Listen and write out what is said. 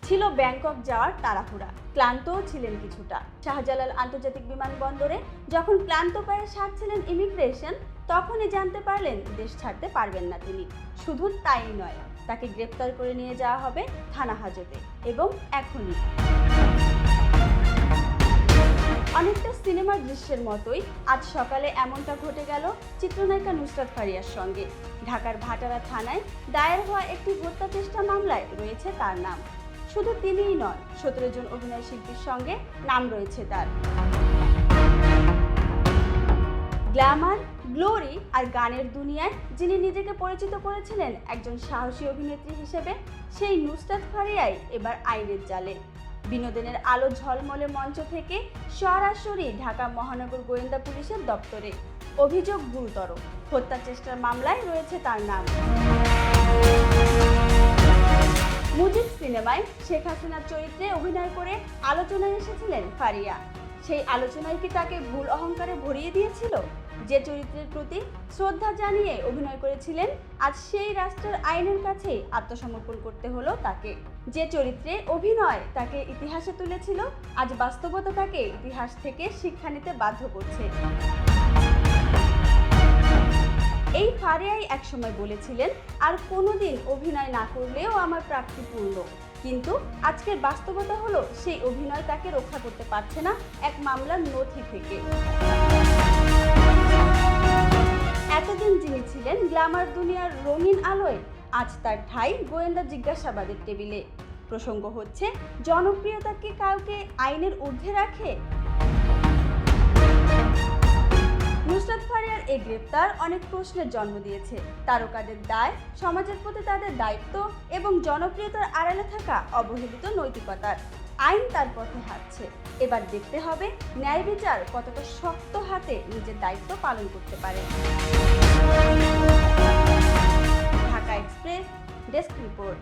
ছিল ব্যাংকক যাওয়ার তাড়াহুড়া, ক্লান্তও ছিলেন কিছুটা। শাহজালাল আন্তর্জাতিক বিমানবন্দরে যখন ক্লান্ত পায়ে সারছিলেন ইমিগ্রেশন, তখনই জানতে পারলেন দেশ ছাড়তে পারবেন না তিনি। শুধু তাই নয়, তাকে গ্রেপ্তার করে নিয়ে যাওয়া হবে থানা হাজতে, এবং এখনই। অনেকটা সিনেমার দৃশ্যের মতোই আজ সকালে এমনটা ঘটে গেল চিত্রনায়িকা নুসরাত ফারিয়ার সঙ্গে। ঢাকার ভাটারা থানায় দায়ের হওয়া একটি হত্যা চেষ্টা মামলায় রয়েছে তার নাম। শুধু তিনিই নন, 17 জন অভিনয় শিল্পীর সঙ্গে নাম রয়েছে তার। গ্ল্যামার, গ্লোরি আর গানের দুনিয়ায় যিনি নিজেকে পরিচিত করেছিলেন একজন সাহসী অভিনেত্রী হিসেবে, সেই নুসরাত ফারিয়াই এবার আইনের জালে। বিনোদনের আলো ঝলমলে মঞ্চ থেকে সরাসরি ঢাকা মহানগর গোয়েন্দা পুলিশের দপ্তরে। অভিযোগ গুরুতর, হত্যা চেষ্টার মামলায় রয়েছে তার নাম। মুজিব সিনেমায় শেখ হাসিনার চরিত্রে অভিনয় করে আলোচনায় এসেছিলেন ফারিয়া। সেই আলোচনায় কি তাকে ভুল অহংকারে ভরিয়ে দিয়েছিল? যে চরিত্রের প্রতি শ্রদ্ধা জানিয়ে অভিনয় করেছিলেন, আজ সেই রাষ্ট্রের আইনের কাছেই আত্মসমর্পণ করতে হলো তাকে। যে চরিত্রে অভিনয় তাকে ইতিহাসে তুলেছিল, আজ বাস্তবতা তাকে ইতিহাস থেকে শিক্ষা নিতে বাধ্য করছে। এই ফারিয়াই একসময় বলেছিলেন, আর কোনোদিন অভিনয় না করলেও আমার প্রাপ্তি পূর্ণ। কিন্তু আজকের বাস্তবতা হলো, সেই অভিনয় তাকে রক্ষা করতে পারছে না এক মামলার নথি থেকে। এতদিন যিনি ছিলেন গ্ল্যামার দুনিয়ার রঙিন আলোয়, আজ তার ঠাঁই গোয়েন্দা জিজ্ঞাসাবাদের টেবিলে। প্রসঙ্গ হচ্ছে, জনপ্রিয়তা কি কাউকে আইনের ঊর্ধ্বে রাখে? নুসরাত ফারিয়ার এই গ্রেপ্তার অনেক প্রশ্নের জন্ম দিয়েছে। তারকাদের দায়, সমাজের প্রতি তাদের দায়িত্ব এবং জনপ্রিয়তার আড়ালে থাকা অবহেলিত নৈতিকতার। আইন তার পথে হাঁটছে। এবার দেখতে হবে ন্যায় বিচার কতটা শক্ত হাতে নিজের দায়িত্ব পালন করতে পারে। Dhaka express, desk report.